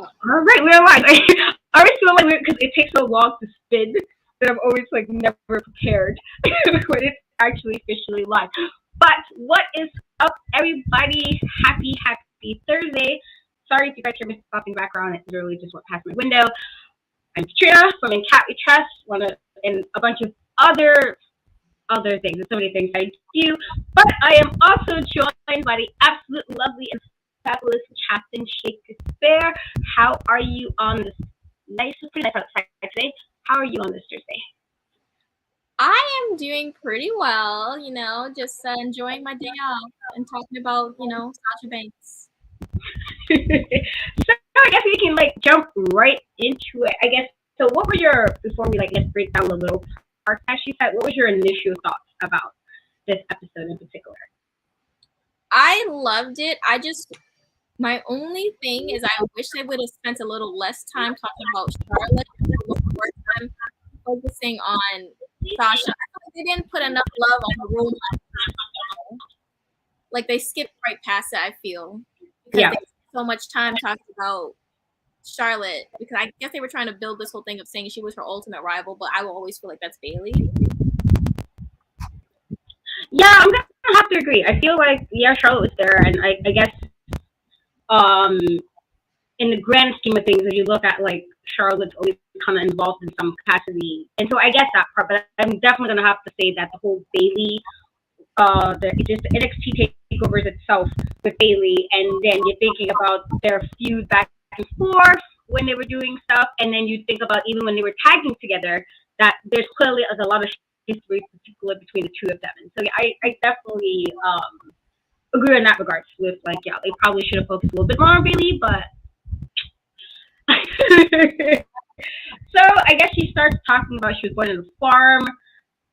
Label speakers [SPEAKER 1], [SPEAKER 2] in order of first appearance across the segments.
[SPEAKER 1] All right, we're live. I always feel like because it takes so long to spin that I'm always like never prepared when it's actually officially live. But what is up, everybody? Happy Thursday. Sorry if you guys hear me stopping background. It literally just went past my window. I'm Katrina from In Cat We Trust, and a bunch of other things. There's so many things I do. But I am also joined by the absolute lovely and fabulous Captain Shakespeare. How are you on this pretty nice outside today? How are you on this Thursday?
[SPEAKER 2] I am doing pretty well, just enjoying my day off and talking about, Sasha Banks.
[SPEAKER 1] So I guess we can jump right into it. I guess so. What were your before we let's break down the little part as she said? What was your initial thoughts about this episode in particular?
[SPEAKER 2] I loved it. My only thing is I wish they would have spent a little less time talking about Charlotte and more time focusing on Sasha. I feel like they didn't put enough love on the room. Like they skipped right past it, I feel. Because they spent so much time talking about Charlotte. Because I guess they were trying to build this whole thing of saying she was her ultimate rival, but I will always feel like that's Bailey.
[SPEAKER 1] Yeah, I'm gonna have to agree. I feel like Charlotte was there, and I guess in the grand scheme of things, if you look at Charlotte's always kind of involved in some capacity, and so I guess that part. But I'm definitely gonna have to say that the whole Bailey, just the NXT takeovers itself with Bailey, and then you're thinking about their feud back and forth when they were doing stuff, and then you think about even when they were tagging together, that there's clearly a lot of history, particularly between the two of them. And so yeah, I definitely agree in that regards with they probably should have focused a little bit more on Bailey, but so I guess she starts talking about she was going to the farm,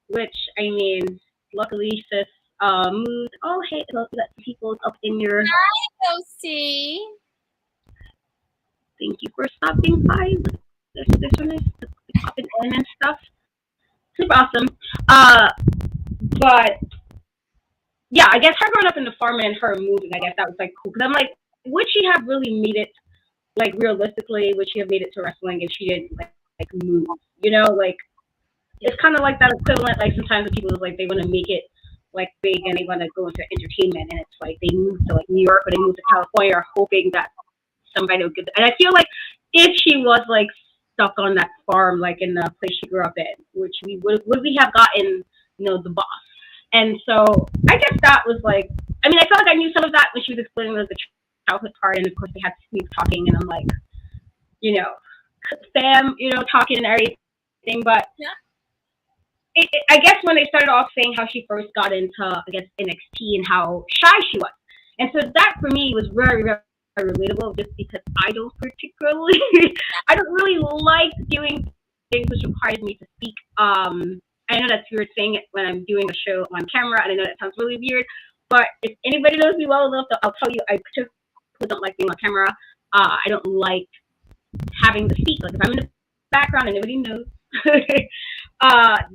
[SPEAKER 1] which I mean, luckily sis moved. Oh hey, look, you got some people up in your.
[SPEAKER 2] Hi, Lucy.
[SPEAKER 1] Thank you for stopping by. This one is popping in and stuff. Super awesome. But yeah, I guess her growing up in the farm and her moving, I guess that was cool. Because I'm like, would she have really made it realistically? Would she have made it to wrestling if she didn't move? It's kind of like that equivalent. Sometimes people they want to make it big and they want to go into entertainment, and it's they move to New York or they move to California, hoping that somebody would get. And I feel like if she was stuck on that farm, in the place she grew up in, which would we have gotten, the boss. And so I guess that was I mean, I felt like I knew some of that when she was explaining the childhood part, and of course they had Steve talking, and I'm Sam, talking and everything, but
[SPEAKER 2] yeah.
[SPEAKER 1] I guess when they started off saying how she first got into, I guess, NXT and how shy she was. And so that for me was very, very relatable just because I don't really like doing things which requires me to speak. I know that's weird saying it when I'm doing a show on camera, and I know that sounds really weird, but if anybody knows me well enough, I'll tell you I particularly don't like being on camera. I don't like having to speak. If I'm in the background and nobody knows,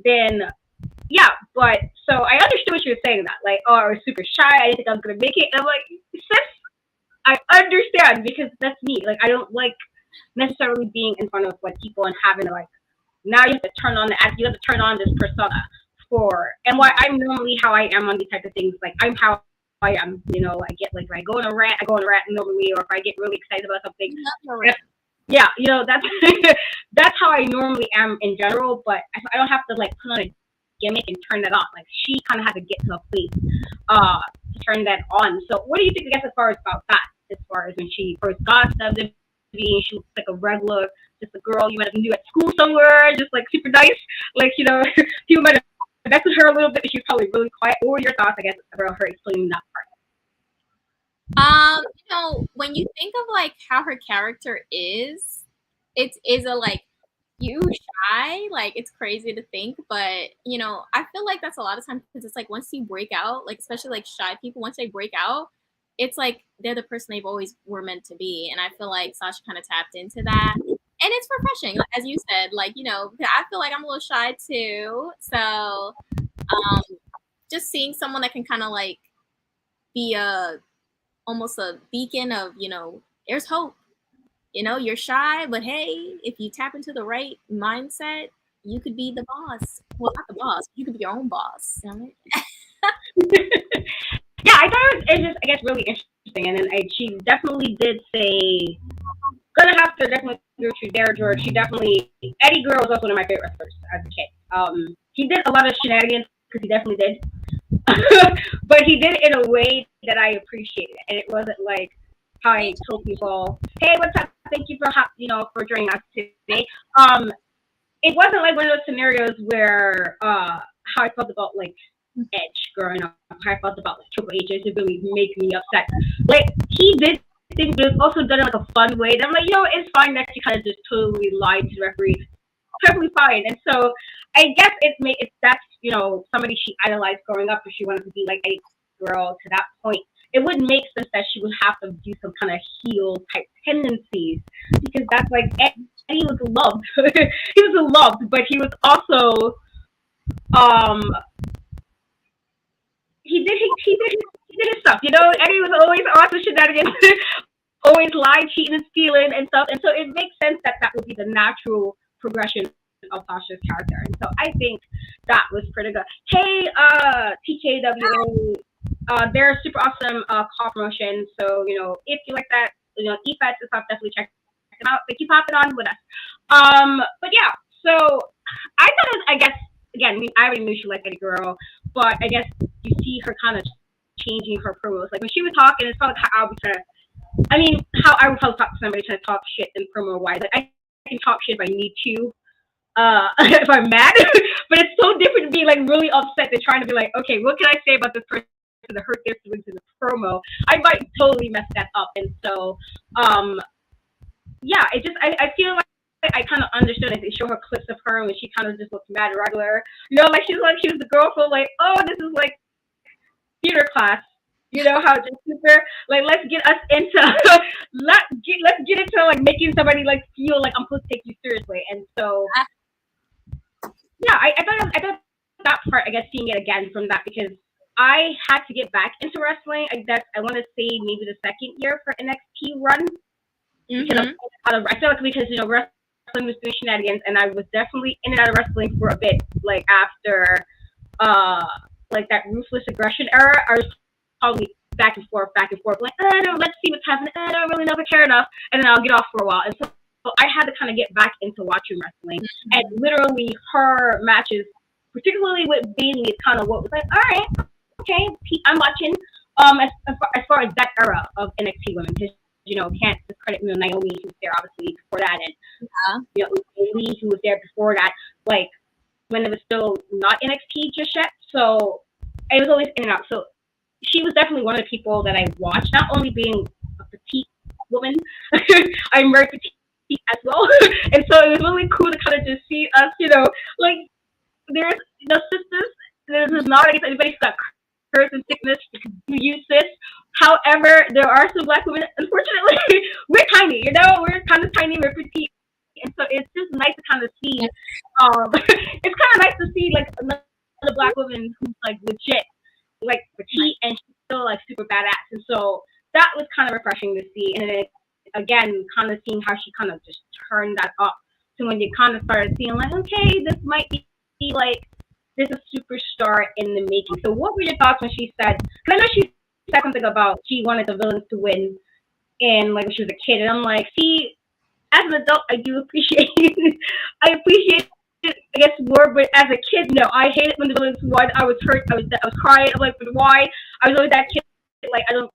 [SPEAKER 1] then yeah. But so I understood what you were saying that oh, I was super shy. I didn't think I was gonna make it. And I'm like, sis, I understand because that's me. I don't like necessarily being in front of people and having to now you have to turn on you have to turn on this persona and why I'm normally how I am on these type of things. I'm how I am. I get when I go on a rant, normally, or if I get really excited about something. Yeah, that's that's how I normally am in general, but I don't have to put on a gimmick and turn that on. She kind of had to get to a place to turn that on. So what do you think, I guess, as far as about that? As far as when she first got WWE, she was a regular, just a girl you might have knew at school somewhere, just super nice. People might have connected her a little bit, but she was probably really quiet. What were your thoughts, I guess, about her explaining that part?
[SPEAKER 2] When you think of how her character is, it is a you shy, it's crazy to think, but I feel like that's a lot of times because it's once you break out, especially shy people, once they break out, it's they're the person they've always were meant to be, and I feel like Sasha kind of tapped into that, and it's refreshing, as you said, I feel like I'm a little shy too, so just seeing someone that can kind of be almost a beacon of there's hope. you're shy, but hey, if you tap into the right mindset, you could be the boss. Well, not the boss, you could be your own boss.
[SPEAKER 1] Yeah, I thought it was just, I guess, really interesting. And then she definitely did say, gonna have to definitely go to there, George. She definitely, Eddie Guerrero was also one of my favorite wrestlers as a kid. He did a lot of shenanigans, because he definitely did. But he did it in a way that I appreciated. And it wasn't like how I told people, hey, what's up? Thank you for, for joining us today. It wasn't like one of those scenarios where, how I felt about, like, Edge growing up, how I felt about, like, Triple H. It really make me upset. Like, he did things, but it's also done in, like, a fun way. And I'm like, it's fine that she kind of just totally lied to the referee. Perfectly fine. And so I guess that's, somebody she idolized growing up, if she wanted to be like a girl to that point. It wouldn't make sense that she would have to do some kind of heel type tendencies, because that's like Eddie was loved. He was loved, but he was also he did his stuff. Eddie was always awesome shenanigans, always lying, cheating, and stealing and stuff. And so it makes sense that would be the natural progression of Sasha's character. And so I think that was pretty good. Hey, TKW, they're a super awesome call promotion. So, if you like that, EFETs and stuff, definitely check them out. They keep popping on with us. But yeah, so I thought it was, I guess, again, I already knew she liked Eddie Guerrero, but I guess you see her kind of changing her promos. Like when she was talking, it's probably how I would try to, how I would probably talk to somebody trying to talk shit in promo wise. Like I can talk shit if I need to, if I'm mad, but it's so different to be like really upset than trying to be like, okay, what can I say about this person to hurt their feelings in the promo? I might totally mess that up. And so, yeah, it just, I feel like I kind of understood it. They show her clips of her when she kind of just looks mad regular. Like she was the girl for like, oh, this is like theater class. How just super like let's get us into let's get into like making somebody like feel like I'm supposed to take you seriously. And so yeah, I thought that part, I guess, seeing it again from that, because I had to get back into wrestling. I want to say maybe the second year for NXT run. Because I feel like because wrestling was doing shenanigans, and I was definitely in and out of wrestling for a bit, like after like that ruthless aggression era. I was probably back and forth, like, let's see what's happening. I don't really know if I care enough, and then I'll get off for a while. And so I had to kind of get back into watching wrestling, and literally her matches, particularly with Bayley, is kind of what was like, all right, okay, I'm watching. As far as that era of NXT women, because can't discredit Naomi, who was there obviously before that, and Bayley, who was there before that, like when it was still not NXT just yet. So it was always in and out. So she was definitely one of the people that I watched, not only being a petite woman, I'm very petite as well. And so it was really cool to kind of just see us, like there's sisters, there's not against anybody who's got curse and sickness who use this. However, there are some Black women, unfortunately, we're tiny, we're kind of tiny, we're petite. And so it's just nice to kind of see, it's kind of nice to see like another Black woman who's like legit, like petite, and she's still like super badass. And so that was kind of refreshing to see. And then again, kind of seeing how she kind of just turned that up to when you kind of started seeing like, okay, this might be like, this is a superstar in the making. So what were your thoughts when she said, because I know she said something about she wanted the villains to win and like when she was a kid, and I'm like, see, as an adult, I do appreciate it. I appreciate it, I guess, more, but as a kid, no, I hated when the villains won. I was hurt, I was crying, I'm like, but why? I was always that kid, like, I don't,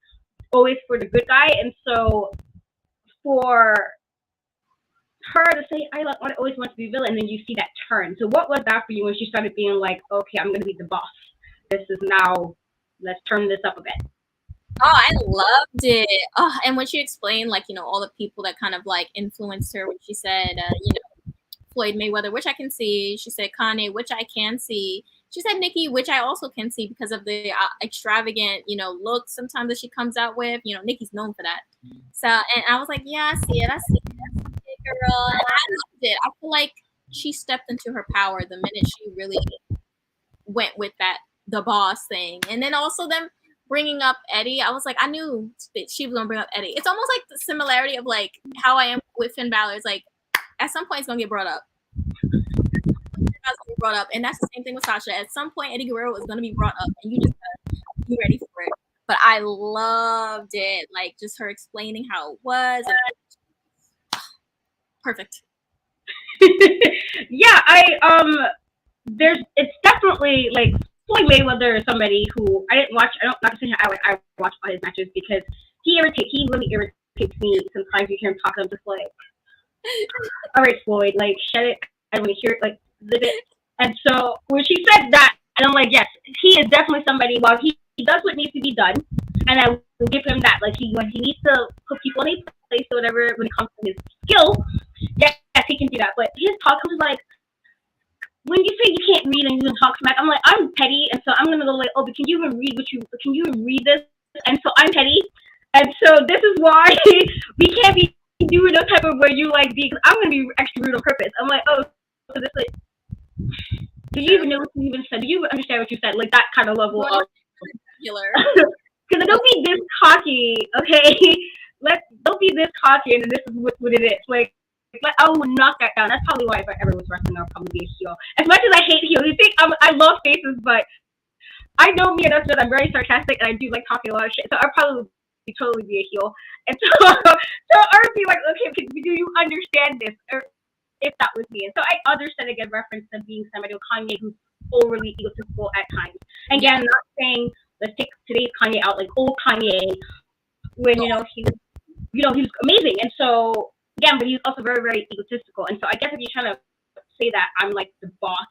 [SPEAKER 1] always for the good guy. And so for her to say, I always want to be a villain, and then you see that turn. So what was that for you when she started being like, okay, I'm going to be the boss. This is now, let's turn this up a bit.
[SPEAKER 2] Oh, I loved it. Oh, and when she explained, like, all the people that kind of like influenced her, when she said, Floyd Mayweather, which I can see. She said Kanye, which I can see. She said Nikki, which I also can see because of the extravagant, look sometimes that she comes out with. Nikki's known for that. So, and I was like, yeah, I see it. I see it, girl. And I loved it. I feel like she stepped into her power the minute she really went with the boss thing. And then also them bringing up Eddie, I was like, I knew that she was gonna bring up Eddie. It's almost like the similarity of like how I am with Finn Balor. It's like at some point it's gonna get brought up. Brought up, and that's the same thing with Sasha. At some point, Eddie Guerrero is gonna be brought up, and you just gotta be ready for it. But I loved it, like just her explaining how it was. And perfect.
[SPEAKER 1] Yeah, it's definitely like Floyd Mayweather is somebody who I didn't watch. I watch all his matches because he really irritates me sometimes. You hear him talk, I'm just like, all right, Floyd, like shut it. I don't want to hear it, like live it. And so when she said that, and I'm like, yes, he is definitely somebody. While he does what needs to be done, and I will give him that. Like when he needs to put people in a place or whatever when it comes to his skill, yes, he can do that. But his talk was like, when you say you can't read and you can talk smack, I'm like, I'm petty, and so I'm gonna go like, oh, but can you even read this? And so I'm petty, and so this is why we can't be doing no type of way you like be. Cause I'm gonna be extra rude on purpose. I'm like, oh, so this like, do you even know what you even said? Do you understand what you said? Like that kind of level of. Because don't be this cocky, okay? Don't be this cocky, and this is what it is. Like I will knock that down. That's probably why if I ever was wrestling, I would probably be a heel. As much as I hate heels, you think I love faces, but I know me enough that I'm very sarcastic and I do like talking a lot of shit. So I'd probably totally be a heel. And so I would be like, okay, do you understand this? Or if that was me. And so I understand again reference to being somebody with Kanye who's overly egotistical at times. And again, I'm not saying let's take today's Kanye out, like old Kanye, when he was amazing. And so again, but he's also very, very egotistical. And so I guess if you're trying to say that I'm like the boss,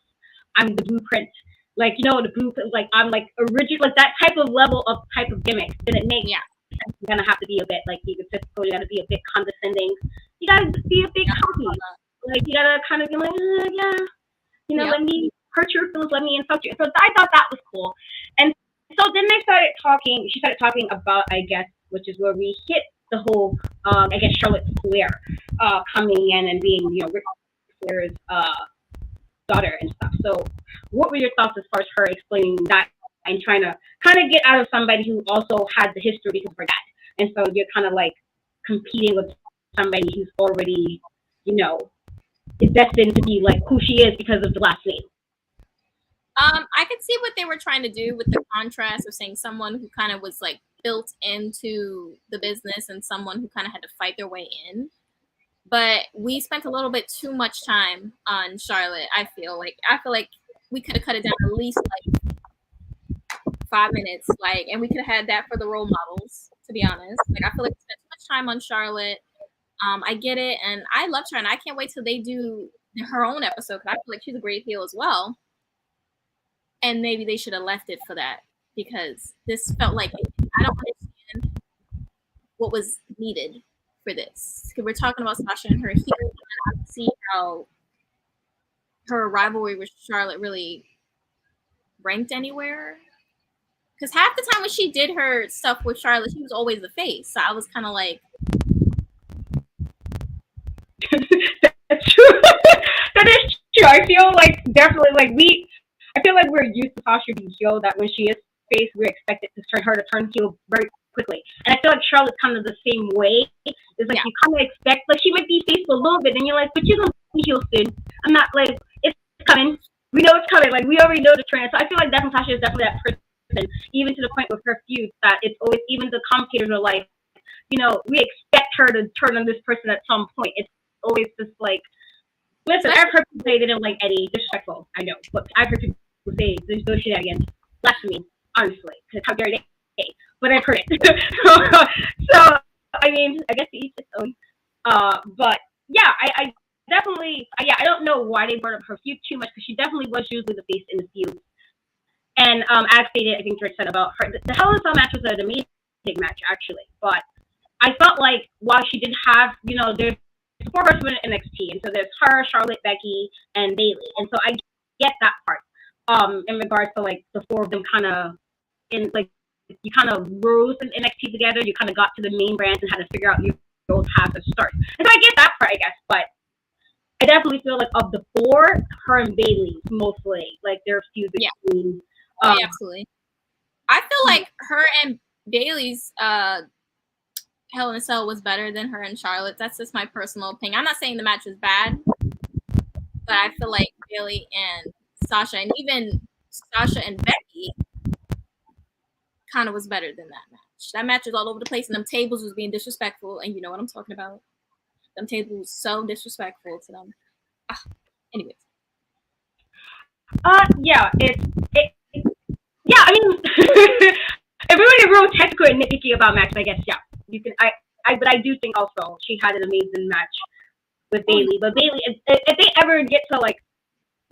[SPEAKER 1] I'm the blueprint, like the blueprint, like I'm like original, like that type of level of type of gimmick, then it makes sense. You're gonna have to be a bit like egotistical. You gotta be a bit condescending. You gotta be a bit cocky. Like you gotta kind of be like, let me hurt your feelings, let me insult you. So I thought that was cool. And so then she started talking about, I guess, which is where we hit the whole, I guess, Charlotte Flair coming in and being, Ric Flair's daughter and stuff. So what were your thoughts as far as her explaining that and trying to kind of get out of somebody who also had the history because of her dad? And so you're kind of like competing with somebody who's already, is destined to be like who she is because of the last name.
[SPEAKER 2] I could see what they were trying to do with the contrast of saying someone who kind of was like built into the business and someone who kind of had to fight their way in. But we spent a little bit too much time on Charlotte. I feel like we could have cut it down at least like 5 minutes, and we could have had that for the role models. To be honest, I feel like we spent too much time on Charlotte. I get it, and I love her, and I can't wait till they do her own episode because I feel like she's a great heel as well. And maybe they should have left it for that because this felt like I don't understand what was needed for this. Because we're talking about Sasha and her heel, and I don't see how her rivalry with Charlotte really ranked anywhere. Because half the time when she did her stuff with Charlotte, she was always the face. So I was kind of like,
[SPEAKER 1] that's true. That is true. I feel like definitely I feel like we're used to Sasha being heel, that when she is face, we're expected to turn heel very quickly. And I feel like Charlotte's kind of the same way. It's like you kind of expect, like she might be face for a little bit, and you're like, but you're going to be heel soon. I'm not like, it's coming. We know it's coming. Like we already know the trend. So I feel like definitely Sasha is definitely that person, even to the point with her feuds that it's always, even the commentators are like, we expect her to turn on this person at some point. It's always just like, listen, I've heard people say they didn't like Eddie. Disrespectful, I know. But I've heard people say there's no shit again. Blasphemy, honestly. Because how dare they? But I've heard it. So, I mean, I guess to each its own. But, yeah, I definitely, I don't know why they brought up her feud too much, because she definitely was usually the face in the feud. And as stated, I think George said about her, the Hell in a Cell match was an amazing match, actually. But I felt like while she did have, there's 4 horsewomen in NXT, and so there's her, Charlotte, Becky, and Bayley. And so I get that part. In regards to like the 4 of them kind of you kind of rose in NXT together, you kind of got to the main brands and had to figure out your own path to start. And so I get that part, I guess, but I definitely feel like of the 4, her and Bayley mostly, like their feud between.
[SPEAKER 2] Absolutely. I feel like her and Bailey's Hell in a Cell was better than her and Charlotte. That's just my personal opinion. I'm not saying the match was bad, but I feel like Bailey and Sasha, and even Sasha and Becky, kind of was better than that match. That match was all over the place, and them tables was being disrespectful, and you know what I'm talking about. Them tables was so disrespectful to them. Anyways.
[SPEAKER 1] Yeah, yeah, I mean, if we were to real technical and nitpicky about matches, I guess, yeah, you can, but I do think also she had an amazing match with Bailey. But Bailey, if they ever get to, like,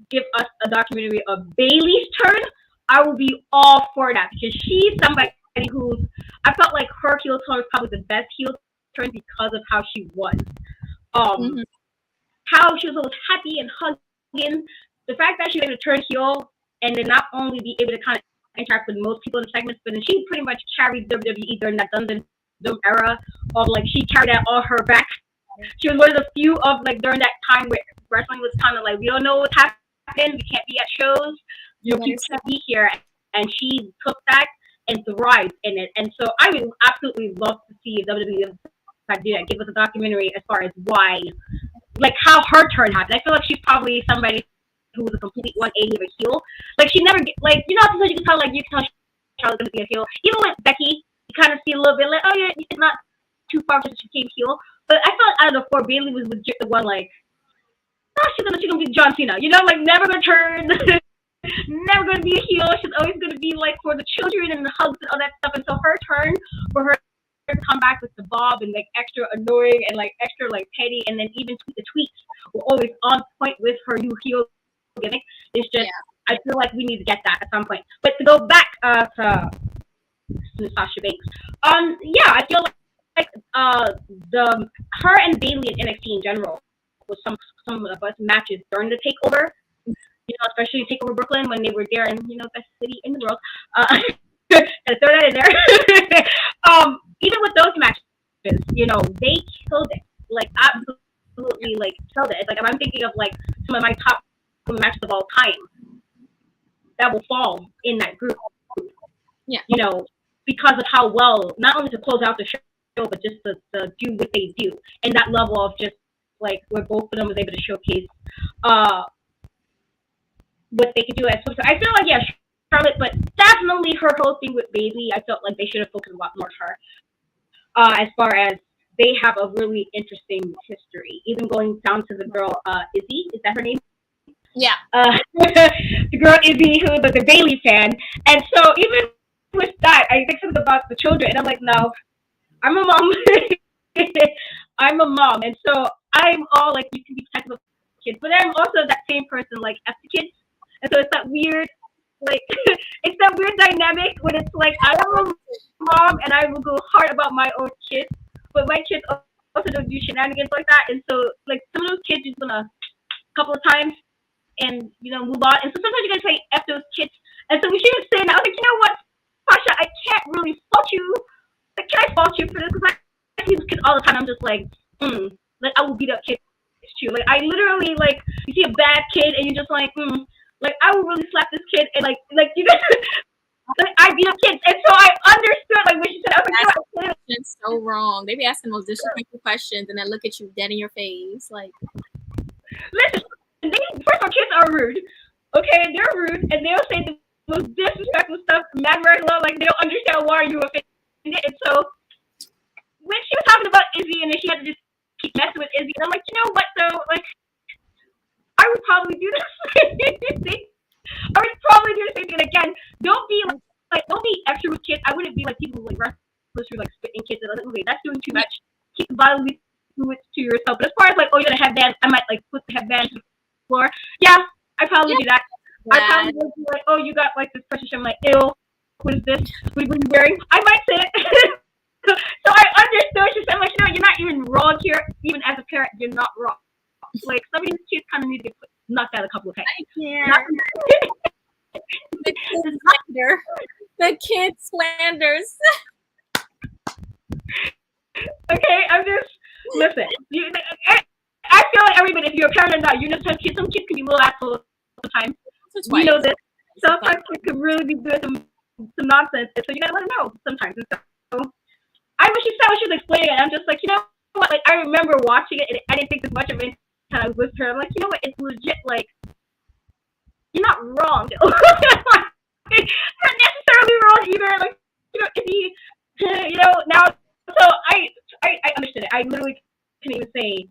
[SPEAKER 1] give us a documentary of Bailey's turn, I will be all for that, because she's somebody who's, I felt like her heel turn was probably the best heel turn because of how she was. How she was always happy and hugging. The fact that she was able to turn heel and then not only be able to kind of interact with most people in the segments, but then she pretty much carried WWE during that Dungeon era of, like, she carried that on her back. She was one of the few of, like, during that time where wrestling was kind of like, we don't know what's happening, we can't be at shows, you can't be here, and she took that and thrived in it. And so I would absolutely love to see WWE do that, give us a documentary as far as why, like, how her turn happened. I feel like she's probably somebody who was a complete 180 of a heel. Like, she never, like, you know, sometimes you can tell, like, you can tell Charlotte's gonna be a heel. Even with Becky, you kind of see a little bit, like, oh yeah, it's not too far since she became heel. But I felt out of the four, Bailey was legit the one, like, oh, she's gonna be John Cena, you know, like, never gonna turn, never gonna be a heel. She's always gonna be, like, for the children and the hugs and all that stuff. And so her turn for her to come back with the bob and, like, extra annoying and, like, extra, like, petty, and then even the tweets were always on point with her new heel gimmick. It's just, I feel like we need to get that at some point. But to go back to Sasha Banks, yeah, I feel like her and Bailey in NXT in general was some of the best matches during the takeover. You know, especially Takeover Brooklyn when they were there, and, you know, best city in the world. And throw that in there. Even with those matches, you know, they killed it. Like, absolutely, like, killed it. It's like, if I'm thinking of, like, some of my top matches of all time, that will fall in that group.
[SPEAKER 2] Yeah.
[SPEAKER 1] You know, because of how well, not only to close out the show, but just to do what they do. And that level of just, like, where both of them was able to showcase what they could do as well. So I feel like, yeah, Charlotte, but definitely her whole thing with Bailey, I felt like they should have focused a lot more on her. As far as they have a really interesting history, even going down to the girl, Izzy, is that her name?
[SPEAKER 2] Yeah.
[SPEAKER 1] The girl Izzy, who was a Bailey fan. And so even with that, I think something about the children, and I'm like, no, I'm a mom. I'm a mom. And so I'm all like, you can be protective of kids, but I'm also that same person, like, F the kids. And so it's that weird, like, it's that weird dynamic when it's like, I am a mom and I will go hard about my own kids, but my kids also don't do shenanigans like that. And so, like, some of those kids just gonna a couple of times and, you know, move on. And so sometimes you gotta say F those kids. And so when she was saying that, I was like, you know what, Sasha, I can't really fault you. Like, can I fault you for this? Because I see these kids all the time. I'm just like, like, I will beat up kids too. Like, I literally, like, you see a bad kid and you're just like, like, I will really slap this kid, and like you know, like, I beat up kids. And so I understood, like, when she said, I was like,
[SPEAKER 2] it's so wrong. They be asking the most disrespectful questions and then look at you dead in your face, like,
[SPEAKER 1] listen, first of all, kids are rude, okay? They're rude, and they'll say the most disrespectful stuff, mad regular, like, they don't understand why you offended. And so when she was talking about Izzy, and then she had to just keep messing with Izzy, and I'm like, you know what, though, like, I would probably do the same thing. I would probably do the same thing. And again, don't be extra with kids. I wouldn't be like people who, like, wrestlers who, like, spit in kids. And like, okay, that's doing too much. Keep the bodily fluids to yourself. But as far as, like, oh, you're gonna headband, I might, like, put the headband to the floor. Yeah, I probably do that. I probably would be like, oh, you got, like, this precious. I'm like, ew, what is this? What are you wearing? I might say it. So I understood. She said, like, you know, you're not even wrong here. Even as a parent, you're not wrong. Like, some of these kids kind of need to get knocked out a couple of times.
[SPEAKER 2] I can't. The kid slanders.
[SPEAKER 1] Okay, I'm just, listen. I feel like everybody, if you're a parent or not, you know, some kids can be little assholes sometimes. You know this. Sometimes kids can really be doing some some nonsense, and so you gotta let her know sometimes. And so I when she said when she was explaining it, I'm just like, you know what? Like I remember watching it, and I didn't think this much of it until I was with her. I'm like, you know what? It's legit. Like you're not wrong. Not necessarily wrong either. Like if he, now. So I understood it. I literally couldn't even say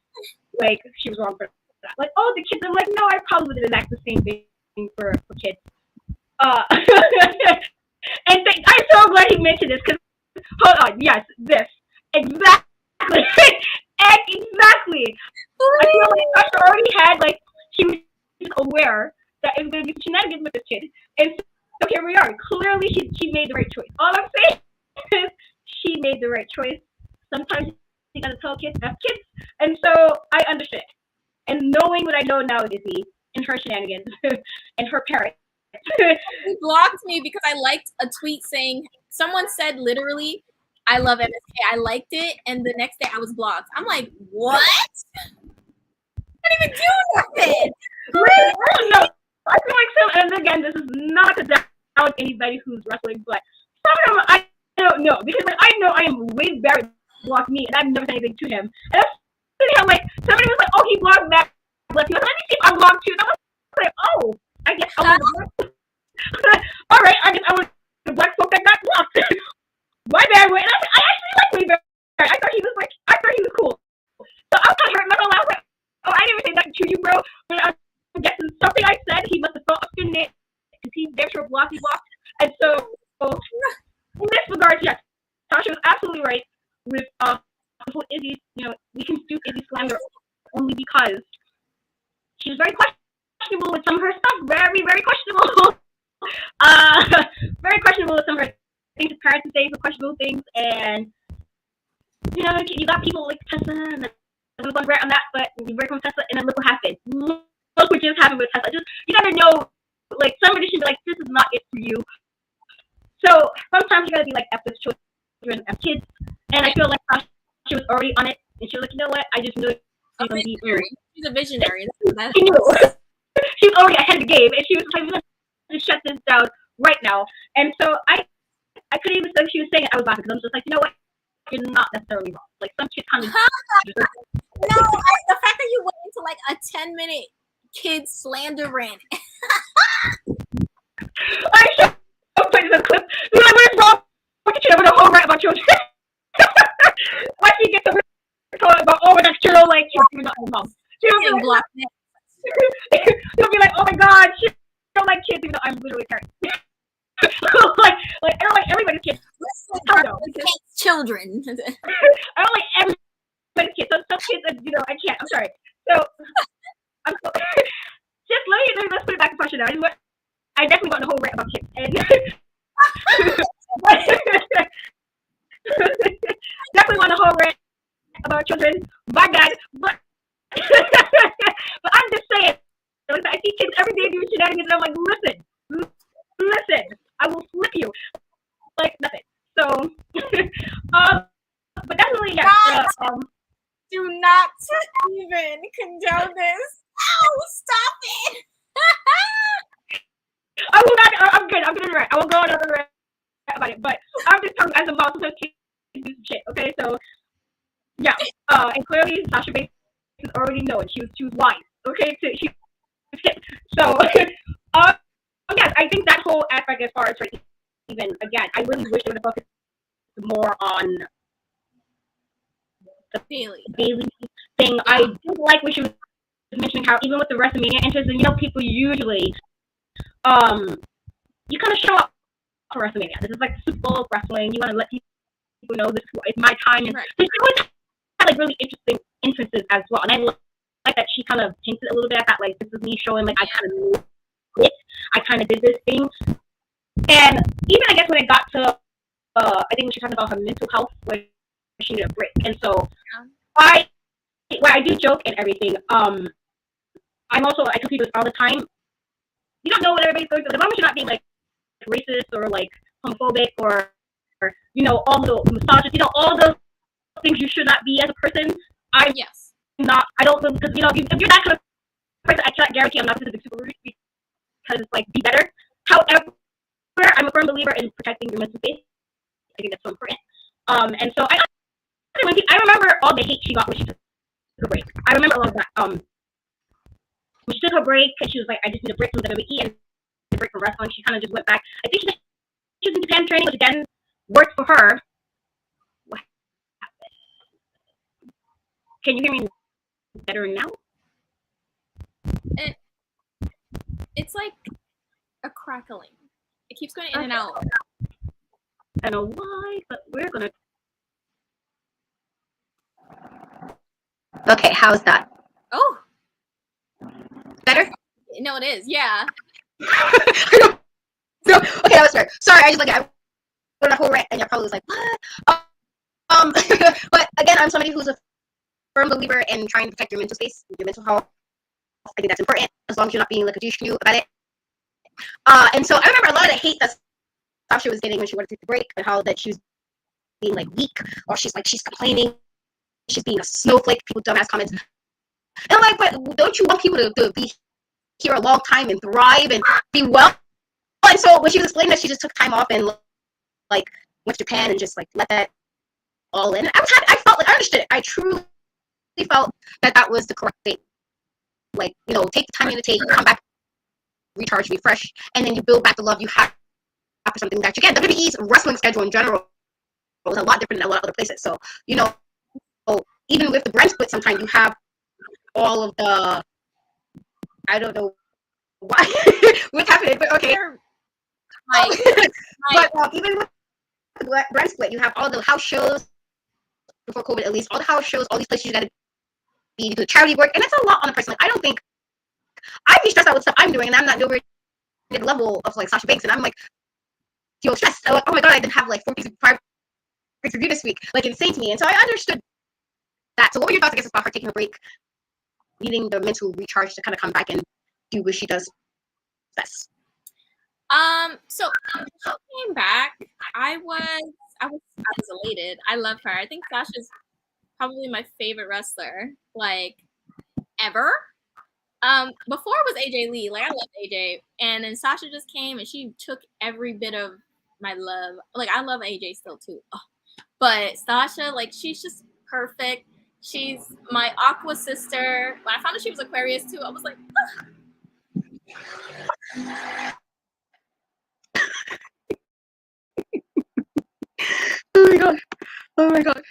[SPEAKER 1] like she was wrong for that. Like the kids. I'm like, no, I probably would enact the same thing for kids. And I'm so glad he mentioned this because hold on, yes, this exactly, exactly. I feel like Sasha already had like she was aware that it was going to be shenanigans with this kid, and so here we are. Clearly, she made the right choice. All I'm saying is she made the right choice. Sometimes you gotta tell kids, F kids, and so I understand. And knowing what I know now, Izzy, and her shenanigans, and her parents.
[SPEAKER 2] He blocked me because I liked a tweet saying someone said literally, "I love MSK." I liked it, and the next day I was blocked. I'm like, what? I didn't even do nothing.
[SPEAKER 1] I don't know. I feel like some, and again, this is not to down anybody who's wrestling, but some of them I don't know because like I know I am way Barrett blocked me, and I've never said anything to him. And I'm sitting here like somebody was like, "Oh, he blocked Matt." Let me see if I blocked too. And I was like, "Oh, I guess I was." All right, I guess I was the black folk that got blocked. My bad. And I actually like Way Barrett. I thought he was cool. So I was kind of hurt. I was like, "Oh, I didn't even say nothing to you, bro." But I'm guessing something I said, he must have felt offended because he damn sure blocked. And so in this regard, yes, Sasha was absolutely right with Izzy. We can do Izzy slander only because she was very questionable with some of her stuff. Very, very questionable. Very questionable with some of her things. Her parents say some questionable things, and you got people like Tessa, and I'm going to rant on that, but you break from Tessa, and then look what happened. Look what just happened with Tessa. Just you gotta know, like somebody should be like, this is not it for you. So sometimes you gotta be like, F with children, F kids, and I feel like she was already on it, and she was like, you know what? I just knew it was gonna be weird.
[SPEAKER 2] She's a visionary.
[SPEAKER 1] She knew. She was already ahead of the game, and she was like, to shut this down right now. And so I couldn't even say what she was saying. I was laughing because I'm just like, you know what? You're not necessarily wrong. Like some shit kind of.
[SPEAKER 2] No, the fact that you went into like a 10-minute kid slander rant.
[SPEAKER 1] I should put this clip. You're like, what is wrong with you with a whole rant about children? Why she get the talking about that's true, like you're not mom. She'll be like, she'll be like, oh my god, she don't like kids even though I'm literally a parent. like I don't like everybody's kids.
[SPEAKER 2] Children.
[SPEAKER 1] I don't like everybody's kids. Some kids, I can't. I'm sorry. So I'm so, just let's put it back in question now. I definitely got the whole rant about kids, and definitely want the whole rant about children. My God, but I'm just saying. Like, I see kids every day doing shenanigans, and I'm like, listen, I will flip you like nothing. So, but definitely, yeah.
[SPEAKER 2] Do not even condone this. Oh, stop it!
[SPEAKER 1] I will not. I'm good. I'm gonna rant. I won't go on another rant about it. But I'm just telling you, as a mom, sometimes kids do some shit. Okay, so yeah. And clearly, Sasha Banks already know it. She was wise. Okay, so yes, I think that whole aspect, as far as even again, I really wish they would have focused more on the Bailey thing. I did like what she was mentioning how even with the WrestleMania entries, and people usually you kind of show up for WrestleMania. This is like Super Bowl of wrestling. You want to let people know this is my time, and she always had like really interesting entrances as well. And I like that she kind of hinted a little bit at that, like this is me showing like I kind of knew it. I kind of did this thing, and even I guess when it got to I think when she talked about her mental health, where she needed a break, and so I do joke and everything. I tell people this all the time. You don't know what everybody's going through. As long as you're not being like racist or like homophobic or all the misogynist, all those things you should not be as a person. I don't because if you're that kind of person, I cannot guarantee I'm not going to be super rude because it's like be better. However, I'm a firm believer in protecting your mental space. I think that's so important. And so I remember all the hate she got when she took her break. I remember all of that. When she took her break, and she was like, I just need a break from WWE and a break from wrestling. She kind of just went back. I think she was in Japan training, which again worked for her. What happened? Can you hear me better now?
[SPEAKER 2] It's like a crackling. It keeps going in and out.
[SPEAKER 1] I don't know why, but we're gonna. Okay, how's that?
[SPEAKER 2] Oh,
[SPEAKER 1] better?
[SPEAKER 2] No, it is. Yeah.
[SPEAKER 1] No, okay, that was fair. Sorry, I just like I went a whole rant, and you're probably was like, what? But again, I'm somebody who's a firm believer in trying to protect your mental space, your mental health. I think that's important, as long as you're not being like a douche canoe about it. And so I remember a lot of the hate that Sasha was getting when she wanted to take the break, and how that she was being like weak, or she's complaining, she's being a snowflake, people dumbass comments. And I'm like, but don't you want people to be here a long time and thrive and be well? And so when she was explaining that she just took time off and like went to Japan and just like let that all in, I felt like I understood it. I truly felt that was the correct thing. Like, you know, take the time you need to take, come back, recharge, refresh, and then you build back the love you have for something that you get. WWE's wrestling schedule in general was a lot different than a lot of other places. So, you know, even with the brand split, sometimes you have all of the, I don't know why what's happening, but okay. But even with the brand split, you have all the house shows before COVID, at least all the house shows, all these places you got to be to do charity work, and it's a lot on a person. Like, I don't think I'd be stressed out with stuff I'm doing, and I'm not nowhere near the level of like Sasha Banks, and I'm like, feel stressed. I'm like, oh my god, I didn't have like 4 pieces of private review this week, like insane to me. And so I understood that. So what were your thoughts, I guess, about her taking a break, needing the mental recharge to kind of come back and do what she does best?
[SPEAKER 2] So when she came back, I was elated. I love her. I think Sasha's probably my favorite wrestler, like, ever. Before it was AJ Lee, like I loved AJ, and then Sasha just came and she took every bit of my love. Like, I love AJ still too, but Sasha, like, she's just perfect. She's my Aqua sister. When I found out she was Aquarius too, I was like,
[SPEAKER 1] oh my gosh, oh my gosh.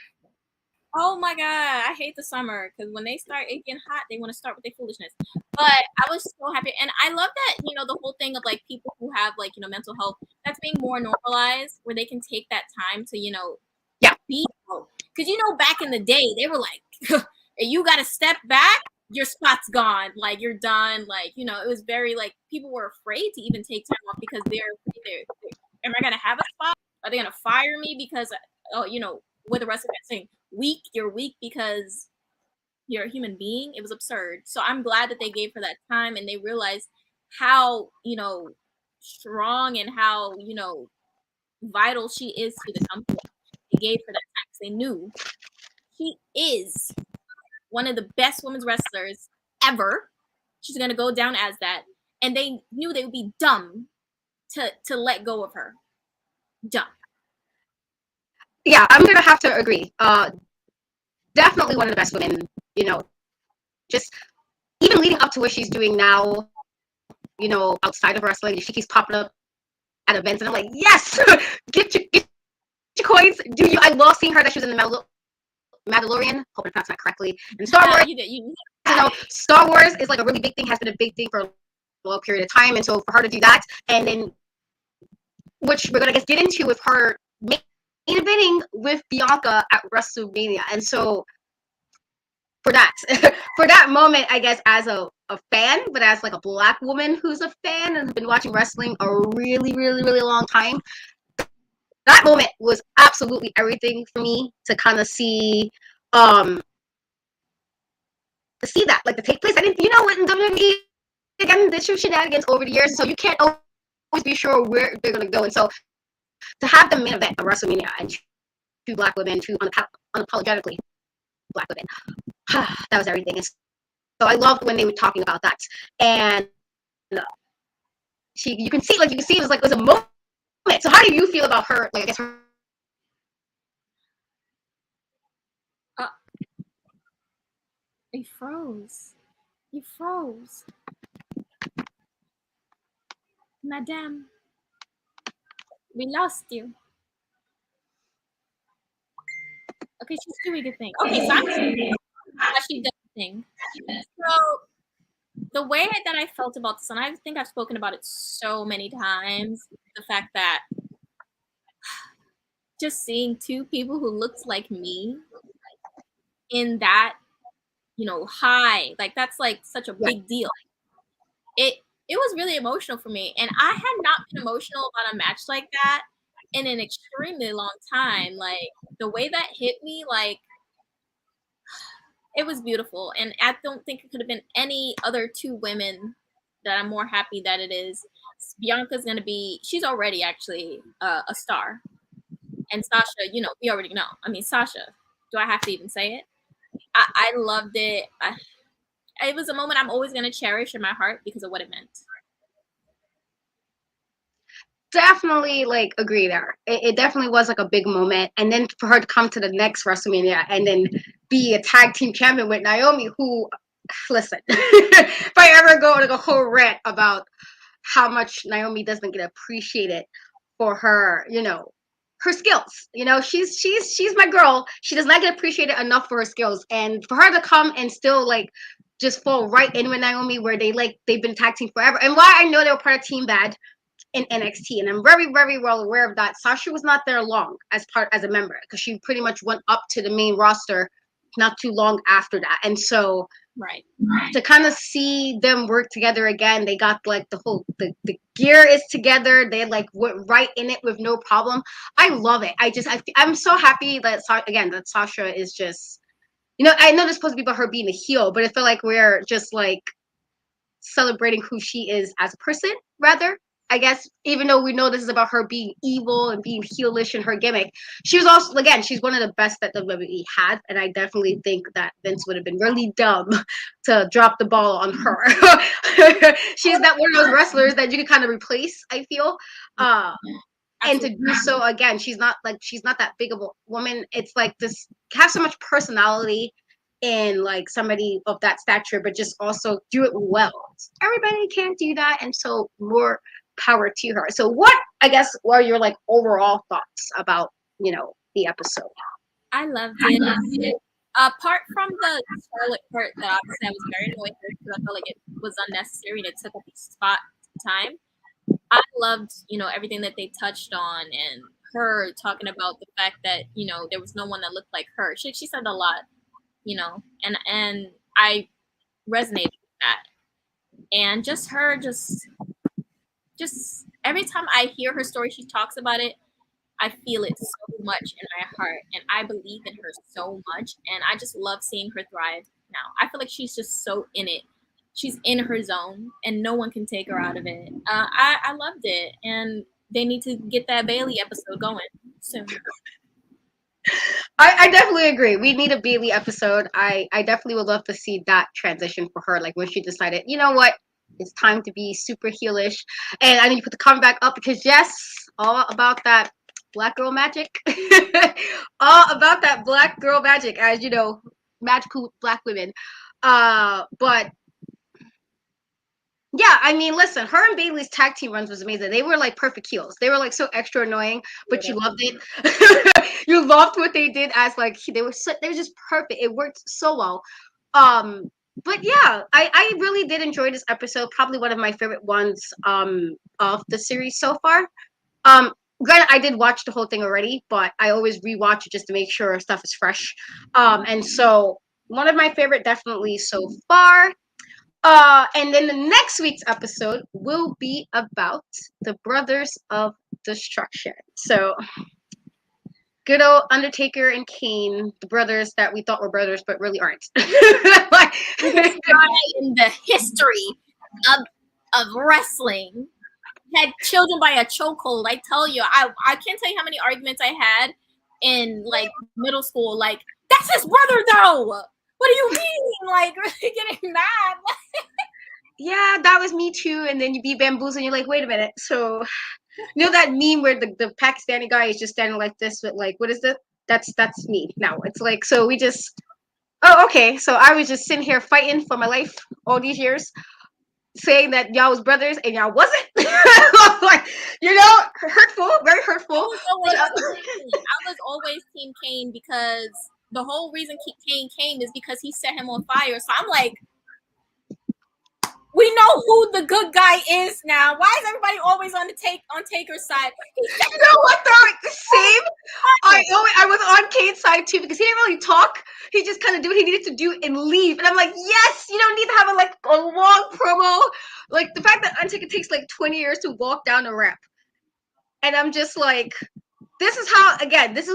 [SPEAKER 2] oh my god, I hate the summer because when they start getting hot, they want to start with their foolishness. But I was so happy, and I love that, you know, the whole thing of like people who have like, you know, mental health, that's being more normalized, where they can take that time to, you know, be, because, you know, back in the day they were like, you got to step back, your spot's gone, like you're done, like, you know, it was very like people were afraid to even take time off because they're am I gonna have a spot? Are they gonna fire me because, oh, you know, with the rest of that saying weak, you're weak because you're a human being? It was absurd. So I'm glad that they gave her that time and they realized how, you know, strong and how, you know, vital she is to the company. They gave her that time because they knew she is one of the best women's wrestlers ever. She's gonna go down as that, and they knew they would be dumb to let go of her. Dumb.
[SPEAKER 1] Yeah, I'm gonna have to agree. Definitely one of the best women. You know, just even leading up to what she's doing now. You know, outside of wrestling, she keeps popping up at events, and I'm like, yes, get your coins. Do you? I love seeing her that she was in the Mandalorian. Hope I pronounced that correctly. And Star Wars. You know, Star Wars is like a really big thing. Has been a big thing for a long period of time, and so for her to do that, and then which we're gonna get into with her main eventing with Bianca at WrestleMania, and so for that for that moment, I guess as a fan, but as like a Black woman who's a fan and has been watching wrestling a really, really, really long time, that moment was absolutely everything for me to kind of see that, like, to take place. I didn't, you know, in WWE, again, they shoot shenanigans over the years, so you can't always be sure where they're gonna go. And so to have the main event of WrestleMania and two Black women, two unapologetically Black women, that was everything. And so I loved when they were talking about that, and you can see it was like, it was emotional
[SPEAKER 3] So how do you feel about her? Like, I guess her.
[SPEAKER 2] You froze. You froze. Madame. We lost you. Okay, she's doing a thing. Okay, so she does a thing. So the way that I felt about this, and I think I've spoken about it so many times, the fact that just seeing two people who looked like me in that, high, like that's like such a big deal. It was really emotional for me, and I had not been emotional about a match like that in an extremely long time. Like the way that hit me, like it was beautiful, and I don't think it could have been any other two women that I'm more happy that it is. Bianca's gonna be, she's already actually a star, and Sasha, we already know. I mean, Sasha, do I have to even say it? I loved it. It was a moment I'm always gonna cherish in my heart because of what it meant.
[SPEAKER 3] Definitely, like, agree there. It definitely was like a big moment, and then for her to come to the next WrestleMania and then be a tag team champion with Naomi, who, listen, if I ever go like a whole rant about how much Naomi doesn't get appreciated for her, her skills. She's my girl. She does not get appreciated enough for her skills, and for her to come and still like just fall right in with Naomi, where they've been tag team forever. And why I know they were part of Team Bad in NXT, and I'm very, very well aware of that. Sasha was not there long as a member, because she pretty much went up to the main roster not too long after that. And so
[SPEAKER 2] right
[SPEAKER 3] to kind of see them work together again, they got like the gear is together, they like went right in it with no problem. I love it. I'm so happy that that Sasha is just, I know this supposed to be about her being a heel, but I feel like we're just like celebrating who she is as a person, rather. I guess, even though we know this is about her being evil and being heelish in her gimmick, she was also, again, she's one of the best that WWE had, and I definitely think that Vince would have been really dumb to drop the ball on her. She's not one of those wrestlers that you can kind of replace, I feel. And to do so again, she's not that big of a woman. It's like this, have so much personality in like somebody of that stature, but just also do it well. Everybody can't do that, and so more power to her. So what, I guess, what are your like overall thoughts about the episode?
[SPEAKER 2] I loved it. Apart from the Charlotte part that obviously I was very annoyed with because I felt like it was unnecessary and it took up spot time. I loved, everything that they touched on, and her talking about the fact that, there was no one that looked like her. She said a lot, and I resonated with that. And just her, just every time I hear her story, she talks about it, I feel it so much in my heart, and I believe in her so much, and I just love seeing her thrive now. I feel like she's just so in it. She's in her zone, and no one can take her out of it. I loved it, and they need to get that Bailey episode going soon.
[SPEAKER 3] I definitely agree. We need a Bailey episode. I definitely would love to see that transition for her, like when she decided, you know what, it's time to be super heelish, and I need to put the comeback up, because yes, all about that black girl magic, all about that black girl magic, as you know, magical black women. But yeah, I mean, listen, her and Bailey's tag team runs was amazing. They were like perfect heels. They were like so extra annoying, but you loved it. You loved what they did as like they were just perfect. It worked so well. But yeah, I really did enjoy this episode. Probably one of my favorite ones of the series so far. Granted, I did watch the whole thing already, but I always rewatch it just to make sure stuff is fresh. And so one of my favorite definitely so far. And then the next week's episode will be about the Brothers of Destruction. So, good old Undertaker and Kane, the brothers that we thought were brothers but really aren't. Like,
[SPEAKER 2] in the history of wrestling had children by a chokehold. I tell you, I can't tell you how many arguments I had in like middle school. Like, that's his brother, though. What do you mean? Like, really getting mad?
[SPEAKER 3] Yeah, that was me too. And then you be bamboozled and you're like, wait a minute. So You know that meme where the Pakistani guy is just standing like this with like, what is it? That's me now. It's like, so we just, oh, okay. So I was just sitting here fighting for my life all these years, saying that y'all was brothers and y'all wasn't. Like, hurtful, very hurtful. But,
[SPEAKER 2] I was always Team Kane because the whole reason Kane came is because he set him on fire. So I'm like, we know who the good guy is now. Why is everybody always on Taker's side?
[SPEAKER 3] you know what though? Same. I was on Kane's side too because he didn't really talk. He just kind of did what he needed to do and leave. And I'm like, yes, you don't need to have a long promo. Like the fact that Undertaker takes like 20 years to walk down the ramp. And I'm just like, this is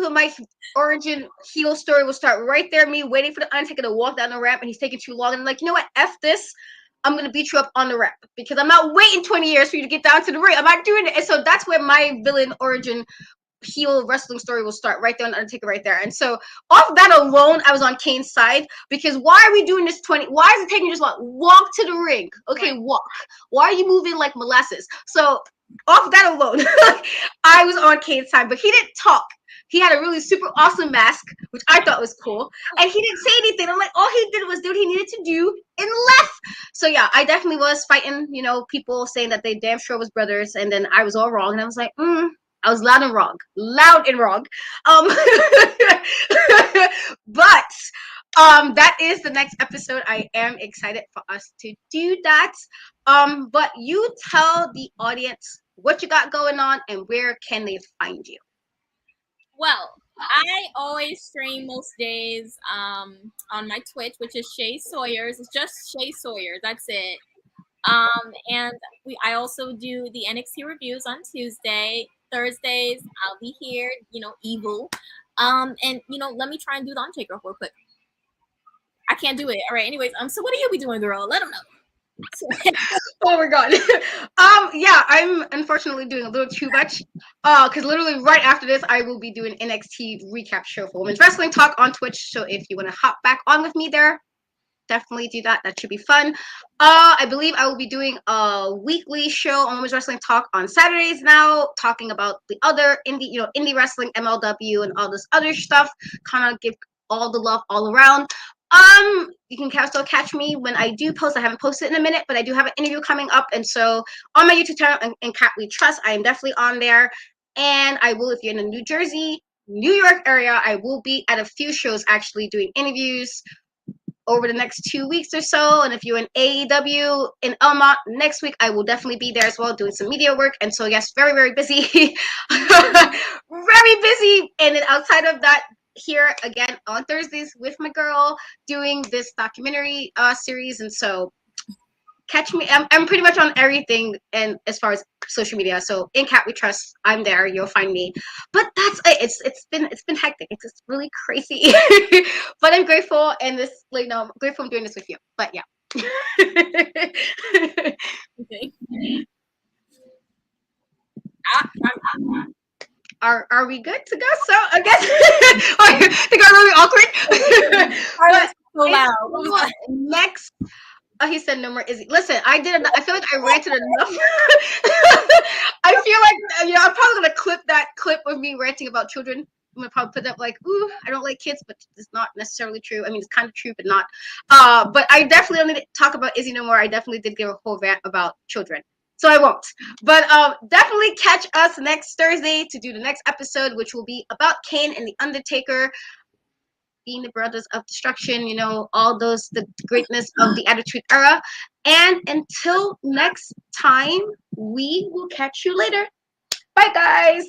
[SPEAKER 3] what my origin heel story will start right there. Me waiting for the Undertaker to walk down the ramp and he's taking too long. And I'm like, you know what? F this. I'm going to beat you up on the ramp because I'm not waiting 20 years for you to get down to the ring. I'm not doing it. And so that's where my villain origin heel wrestling story will start right there on Undertaker right there. And so off that alone, I was on Kane's side because why are we doing this 20? Why is it taking just walk to the ring? Okay, right. Walk. Why are you moving like molasses? So off that alone, I was on Kane's side, but he didn't talk. He had a really super awesome mask, which I thought was cool. And he didn't say anything. I'm like, all he did was do what he needed to do and left. So yeah, I definitely was fighting, people saying that they damn sure was brothers. And then I was all wrong. And I was like, I was loud and wrong. But that is the next episode. I am excited for us to do that. But you tell the audience what you got going on and where can they find you.
[SPEAKER 2] Well, I always stream most days on my Twitch, which is Shay Sawyers. It's just Shay Sawyers. That's it. And I also do the NXT reviews on Tuesday. Thursdays, I'll be here, Evil. And let me try and do the Undertaker real quick. I can't do it. All right, anyways, so what are you be doing, girl? Let them know.
[SPEAKER 3] Oh my god. Yeah, I'm unfortunately doing a little too much. Because literally right after this, I will be doing NXT recap show for Women's Wrestling Talk on Twitch. So if you want to hop back on with me there, definitely do that. That should be fun. I believe I will be doing a weekly show on Women's Wrestling Talk on Saturdays now, talking about the other indie wrestling, MLW, and all this other stuff. Kind of give all the love all around. You can still catch me when I do post. I haven't posted in a minute, but I do have an interview coming up. And so on my YouTube channel and Cat We Trust, I am definitely on there. And I will, if you're in the New Jersey, New York area, I will be at a few shows actually doing interviews over the next 2 weeks or so. And if you're in AEW in Elmont next week, I will definitely be there as well doing some media work. And so yes, very, very busy. Very busy. And then outside of that, here again on Thursdays with my girl doing this documentary series. And so catch me. I'm pretty much on everything, and as far as social media. So in Cat We Trust, I'm there. You'll find me. But that's it. It's been hectic. It's just really crazy. But I'm grateful, and I'm grateful I'm doing this with you. But yeah.
[SPEAKER 2] Okay.
[SPEAKER 3] Are we good to go? So I guess I think I'm really awkward. But
[SPEAKER 2] so loud.
[SPEAKER 3] Next. Oh, he said no more Izzy. Listen, I feel like I ranted enough. I feel like I'm probably gonna clip that clip of me ranting about children. I'm gonna probably put that ooh, I don't like kids, but it's not necessarily true. I mean, it's kind of true, but not. But I definitely don't need to talk about Izzy no more. I definitely did give a whole rant about children, so I won't. But definitely catch us next Thursday to do the next episode, which will be about Kane and the Undertaker being the brothers of destruction, all the greatness of the Attitude Era. And until next time, we will catch you later. Bye, guys.